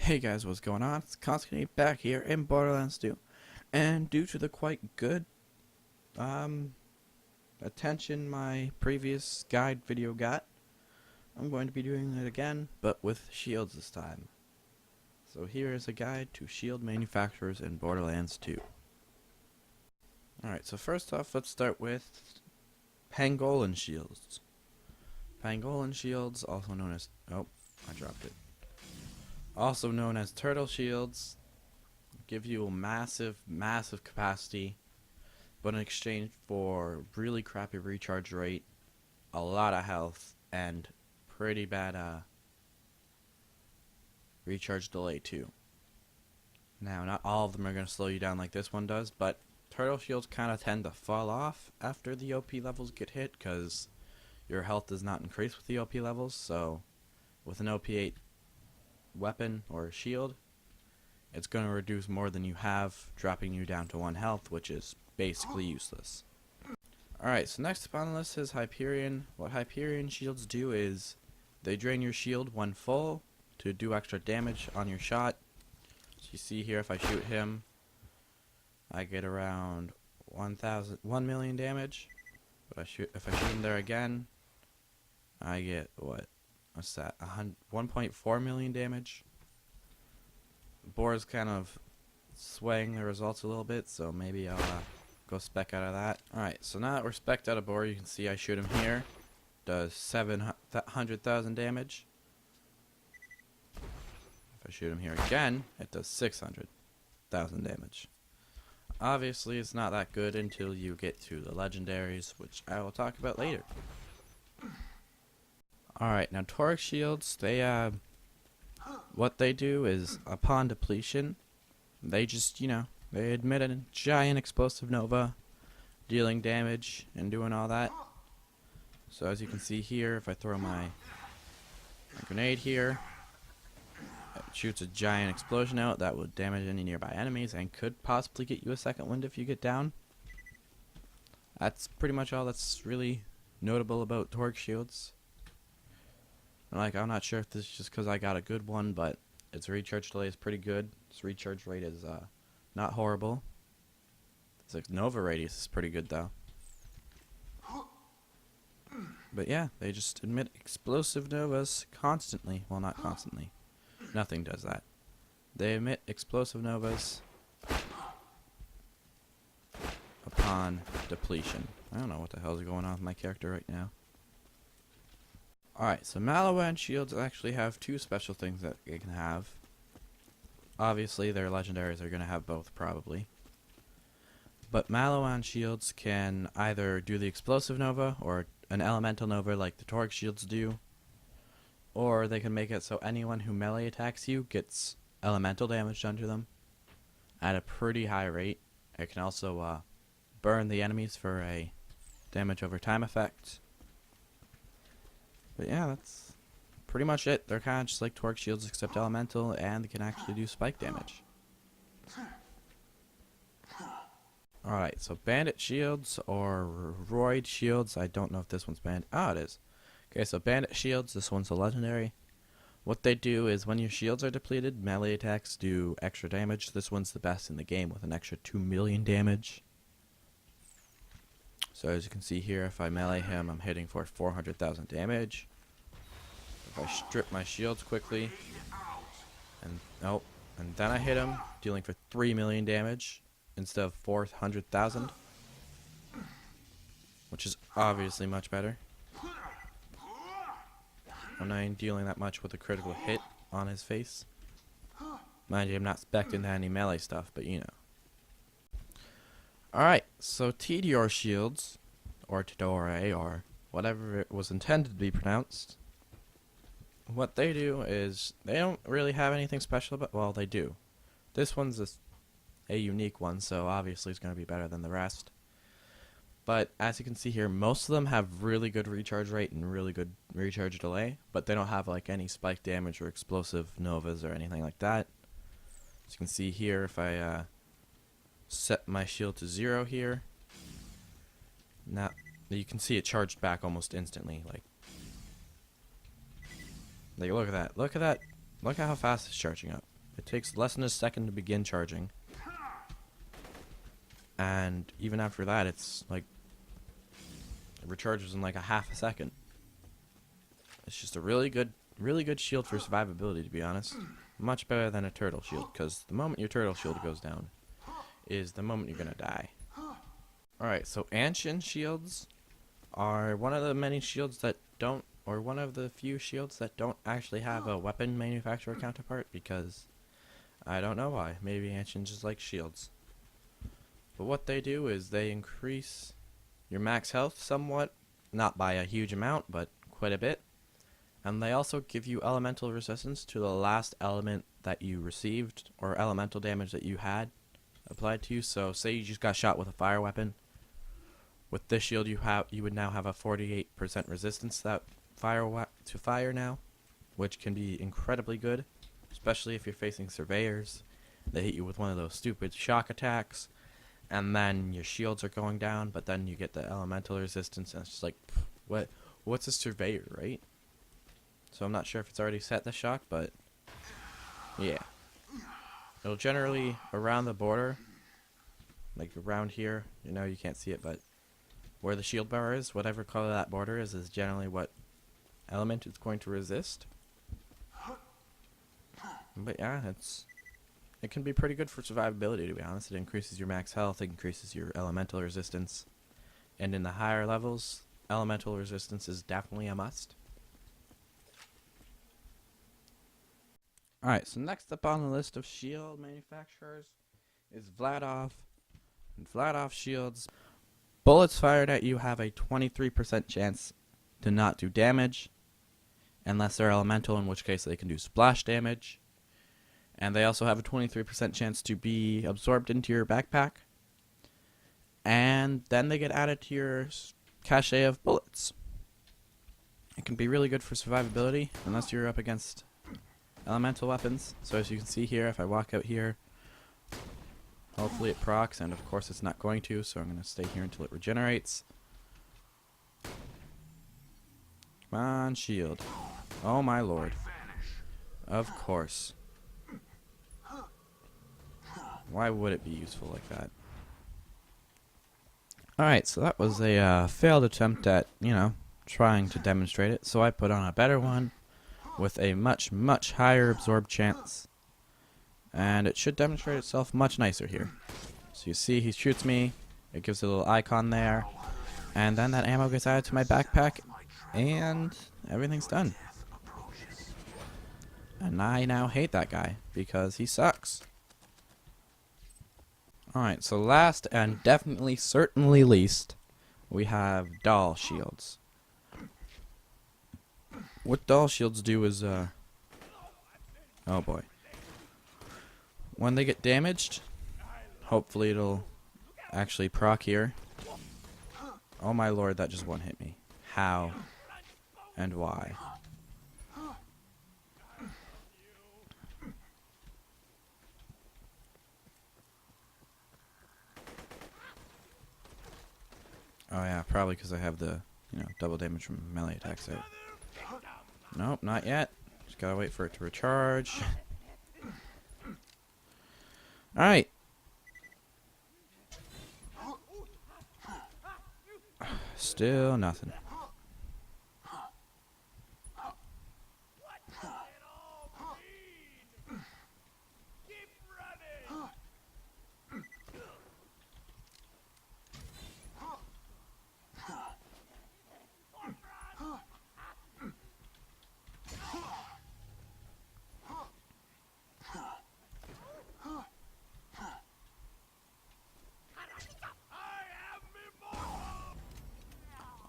Hey guys, what's going on? It's Constantly back here in Borderlands 2, and due to the quite good attention my previous guide video got, I'm going to be doing it again, but with shields this time. So here is a guide to shield manufacturers in Borderlands 2. Alright, so first off, let's start with pangolin shields. Pangolin shields, also known as... oh, I dropped it. Also known as turtle shields, give you a massive capacity, but in exchange for really crappy recharge rate, a lot of health, and pretty bad recharge delay too. Now, not all of them are going to slow you down like this one does, but turtle shields kind of tend to fall off after the OP levels get hit, because your health does not increase with the OP levels. So with an OP 8 weapon or shield, it's going to reduce more than you have, dropping you down to 1 health, which is basically useless. Alright, so next up on the list is Hyperion. What Hyperion shields do is they drain your shield when full to do extra damage on your shot. So you see here, if I shoot him, I get around 1 million damage. But if I shoot him there again, I get what's that? 1.4 million damage. Boar's kind of swaying the results a little bit, so maybe I'll go spec out of that. Alright, so now that we're spec'd out of Boar, you can see I shoot him here. Does 700,000 damage. If I shoot him here again, it does 600,000 damage. Obviously, it's not that good until you get to the legendaries, which I will talk about later. Alright, now toric shields, they what they do is, upon depletion, they just, they emit a giant explosive nova, dealing damage and doing all that. So as you can see here, if I throw my grenade here, it shoots a giant explosion out that will damage any nearby enemies and could possibly get you a second wind if you get down. That's pretty much all that's really notable about toric shields. I'm not sure if this is just because I got a good one, but its recharge delay is pretty good. Its recharge rate is not horrible. Its nova radius is pretty good though. But yeah, they just emit explosive novas constantly. Well, not constantly. Nothing does that. They emit explosive novas upon depletion. I don't know what the hell is going on with my character right now. Alright, so Maliwan shields actually have 2 special things that they can have. Obviously, their legendaries are going to have both, probably. But Maliwan shields can either do the explosive nova, or an elemental nova like the toric shields do. Or they can make it so anyone who melee attacks you gets elemental damage done to them at a pretty high rate. It can also burn the enemies for a damage over time effect. But yeah, that's pretty much it. They're kind of just like toric shields except elemental, and they can actually do spike damage. Alright, so bandit shields or roid shields. I don't know if this one's banned. Oh, it is. Okay, so bandit shields, this one's a legendary. What they do is when your shields are depleted, melee attacks do extra damage. This one's the best in the game with an extra 2 million damage. So as you can see here, if I melee him, I'm hitting for 400,000 damage. If I strip my shields quickly, and then I hit him, dealing for 3 million damage instead of 400,000, which is obviously much better. I'm not even dealing that much with a critical hit on his face. Mind you, I'm not spec'd into any melee stuff, but you know. Alright, so Tedior shields, or Tidore, or whatever it was intended to be pronounced, what they do is, they don't really have anything special about, well, they do. This one's a unique one, so obviously it's going to be better than the rest. But as you can see here, most of them have really good recharge rate and really good recharge delay, but they don't have like any spike damage or explosive novas or anything like that. As you can see here, if I set my shield to 0 here, now you can see it charged back almost instantly. Like look at that, look at how fast it's charging up. It takes less than a second to begin charging. And even after that, it's like it recharges in like a half a second. It's just a really good shield for survivability, to be honest. Much better than a turtle shield, because the moment your turtle shield goes down is the moment you're gonna die. Alright, so ancient shields are one of the many shields that don't, or one of the few shields that don't actually have a weapon manufacturer counterpart, because I don't know why. Maybe ancient just like shields. But what they do is they increase your max health somewhat, not by a huge amount, but quite a bit. And they also give you elemental resistance to the last element that you received, or elemental damage that you had applied to you. So say you just got shot with a fire weapon. With this shield you would now have a 48% resistance to that fire now, which can be incredibly good, especially if you're facing surveyors. They hit you with one of those stupid shock attacks, and then your shields are going down, but then you get the elemental resistance, and it's just like, what's a surveyor, right? So I'm not sure if it's already set the shock, but yeah. It'll generally, around the border, like around here, you know, you can't see it, but where the shield bar is, whatever color that border is generally what element it's going to resist. But yeah, it can be pretty good for survivability, to be honest. It increases your max health, it increases your elemental resistance, and in the higher levels, elemental resistance is definitely a must. Alright, so next up on the list of shield manufacturers is Vladov. And Vladov shields, bullets fired at you have a 23% chance to not do damage, unless they're elemental, in which case they can do splash damage. And they also have a 23% chance to be absorbed into your backpack. And then they get added to your cache of bullets. It can be really good for survivability, unless you're up against elemental weapons. So as you can see here, if I walk out here, hopefully it procs, and of course it's not going to, so I'm going to stay here until it regenerates. Come on, shield. Oh my lord. Of course. Why would it be useful like that? Alright, so that was a failed attempt at, you know, trying to demonstrate it. So I put on a better one with a much, much higher absorb chance. And it should demonstrate itself much nicer here. So you see he shoots me, it gives a little icon there, and then that ammo gets added to my backpack, and everything's done. And I now hate that guy, because he sucks. Alright, so last and definitely, certainly least, we have doll shields. What doll shields do is, oh boy. When they get damaged, hopefully it'll actually proc here. Oh my lord, that just one hit me. How? And why? Oh yeah, probably because I have the, you know, double damage from melee attacks out. Nope, not yet. Just gotta wait for it to recharge. Alright. Still nothing.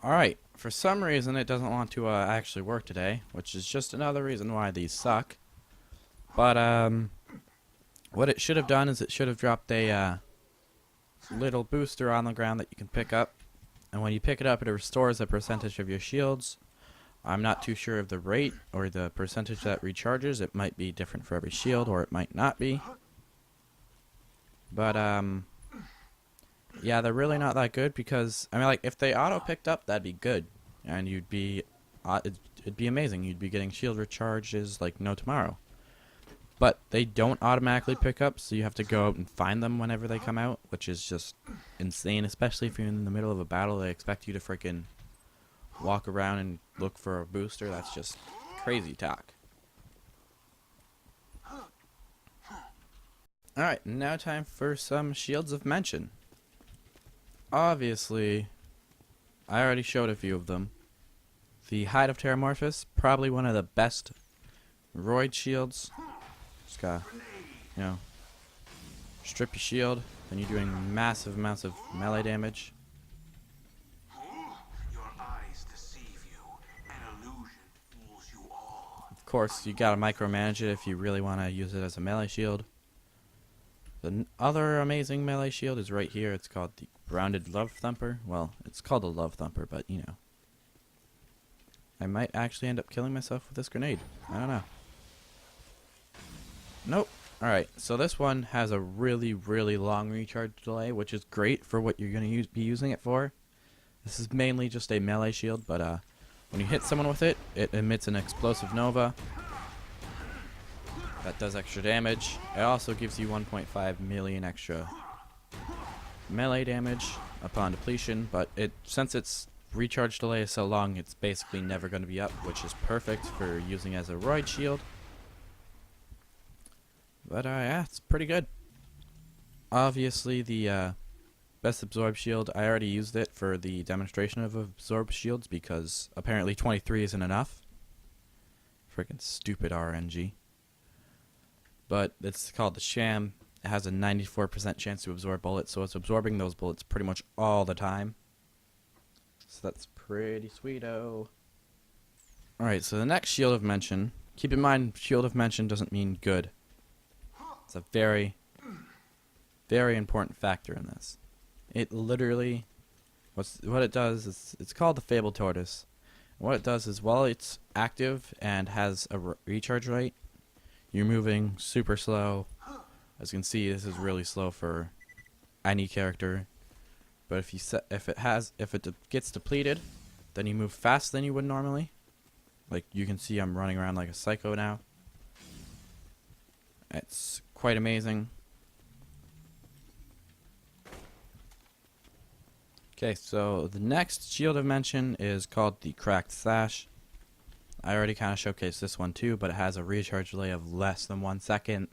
Alright, for some reason it doesn't want to actually work today, which is just another reason why these suck. But what it should have done is it should have dropped a little booster on the ground that you can pick up, and when you pick it up it restores a percentage of your shields. I'm not too sure of the rate or the percentage that recharges. It might be different for every shield, or it might not be. But yeah, they're really not that good, because I mean, like, if they auto picked up, that'd be good, and you'd be it'd be amazing. You'd be getting shield recharges like no tomorrow. but they don't automatically pick up, so you have to go out and find them whenever they come out, which is just insane, especially if you're in the middle of a battle. They expect you to freaking walk around and look for a booster. That's just crazy talk. Alright, now time for some Shields of Mention. Obviously, I already showed a few of them. The Hide of Terramorphous, probably one of the best roid shields. Just gotta, strip your shield, then you're doing massive amounts of melee damage. Your eyes deceive you. An illusion fools you all. Of course, you gotta micromanage it if you really want to use it as a melee shield. The other amazing melee shield is right here. It's called the Grounded Love Thumper. Well, it's called a Love Thumper, but I might actually end up killing myself with this grenade. I don't know. Nope. Alright, so this one has a really, really long recharge delay, which is great for what you're going to be using it for. This is mainly just a melee shield, but when you hit someone with it, it emits an explosive nova. That does extra damage. It also gives you 1.5 million extra melee damage upon depletion, but since its recharge delay is so long, it's basically never going to be up, which is perfect for using as a roid shield. But yeah, it's pretty good. Obviously, the best absorb shield, I already used it for the demonstration of absorb shields because apparently 23 isn't enough. Freaking stupid RNG. But it's called the Sham. It has a 94% chance to absorb bullets, so it's absorbing those bullets pretty much all the time. So that's pretty sweeto. Alright, so the next Shield of Mention. Keep in mind, Shield of Mention doesn't mean good. It's a very, very important factor in this. It literally, what it does is, it's called the Fabled Tortoise. And what it does is, while it's active and has a recharge rate, you're moving super slow. As you can see, this is really slow for any character. But if it gets depleted, then you move faster than you would normally. Like you can see, I'm running around like a psycho now. It's quite amazing. Okay, so the next Shield of Mention is called the Cracked Sash. I already kind of showcased this one too, but it has a recharge delay of less than 1 second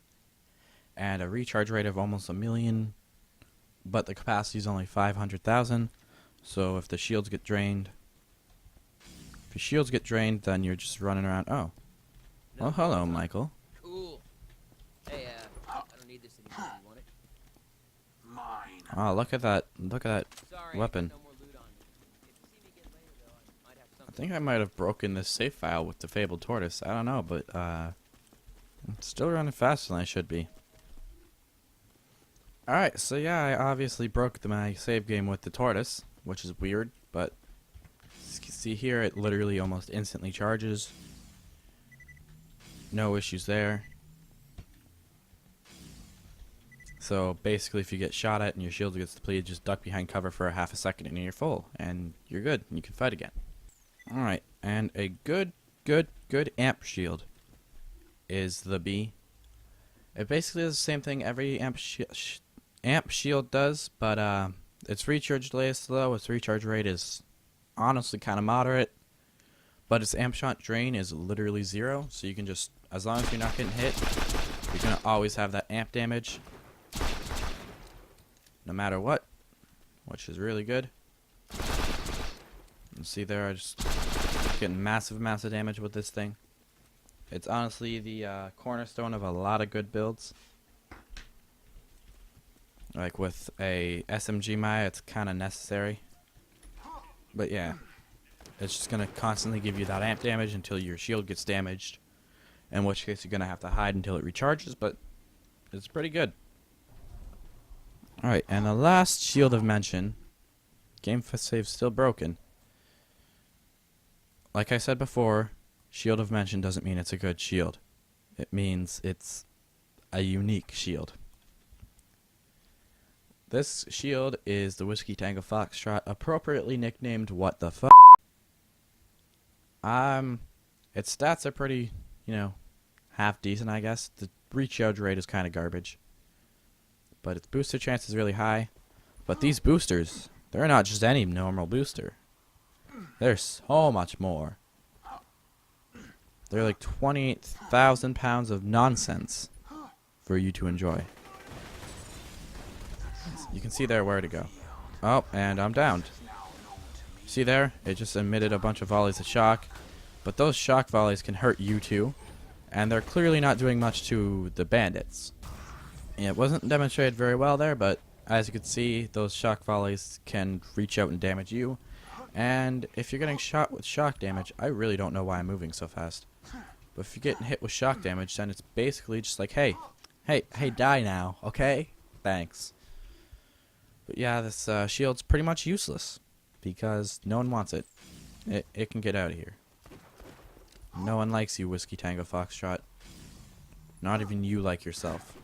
and a recharge rate of almost 1 million, but the capacity is only 500,000. So if the shields get drained, then you're just running around. Oh, well, hello, Michael. Cool. Hey, I don't need this anymore. You want it? Mine. Oh, look at that! Look at that Sorry, weapon. no more loot on me. If you see me again later, though, I might have I something. think I might have broken this save file with the Fabled Tortoise. I don't know, but I'm still running faster than I should be. Alright, so yeah, I obviously broke my save game with the tortoise, which is weird, but as you can see here, it literally almost instantly charges. No issues there. So basically, if you get shot at and your shield gets depleted, just duck behind cover for a half a second and you're full, and you're good, and you can fight again. Alright, and a good amp shield is the B. It basically is the same thing every amp shield does, but its recharge delay is slow, its recharge rate is honestly kind of moderate, but its amp shot drain is literally 0, so you can just, as long as you're not getting hit, you're going to always have that amp damage, no matter what, which is really good. You see there, I just getting massive amounts of damage with this thing. It's honestly the cornerstone of a lot of good builds. Like with a SMG Maya, it's kind of necessary. But yeah, it's just going to constantly give you that amp damage until your shield gets damaged. In which case you're going to have to hide until it recharges, but it's pretty good. Alright, and the last Shield of Mention. Game save's still broken. Like I said before, Shield of Mention doesn't mean it's a good shield. It means it's a unique shield. This shield is the Whiskey Tango Foxtrot, appropriately nicknamed What the Fuck. Its stats are pretty, half decent, I guess. The recharge rate is kind of garbage. But its booster chance is really high. But these boosters, they're not just any normal booster. They're so much more. They're like 28,000 pounds of nonsense for you to enjoy. You can see there where to go. Oh, and I'm downed. See there? It just emitted a bunch of volleys of shock. But those shock volleys can hurt you too. And they're clearly not doing much to the bandits. It wasn't demonstrated very well there, but as you can see, those shock volleys can reach out and damage you. And if you're getting shot with shock damage, I really don't know why I'm moving so fast. But if you're getting hit with shock damage, then it's basically just like, hey, die now, okay? Thanks. But yeah, this shield's pretty much useless because no one wants it. It can get out of here. No one likes you, Whiskey Tango Foxtrot. Not even you like yourself.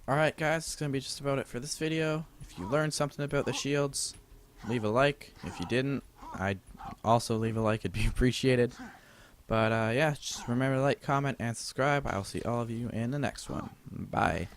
Alright guys, it's going to be just about it for this video. If you learned something about the shields, leave a like. If you didn't, I'd also leave a like, it'd be appreciated. But yeah, just remember to like, comment, and subscribe. I'll see all of you in the next one. Bye.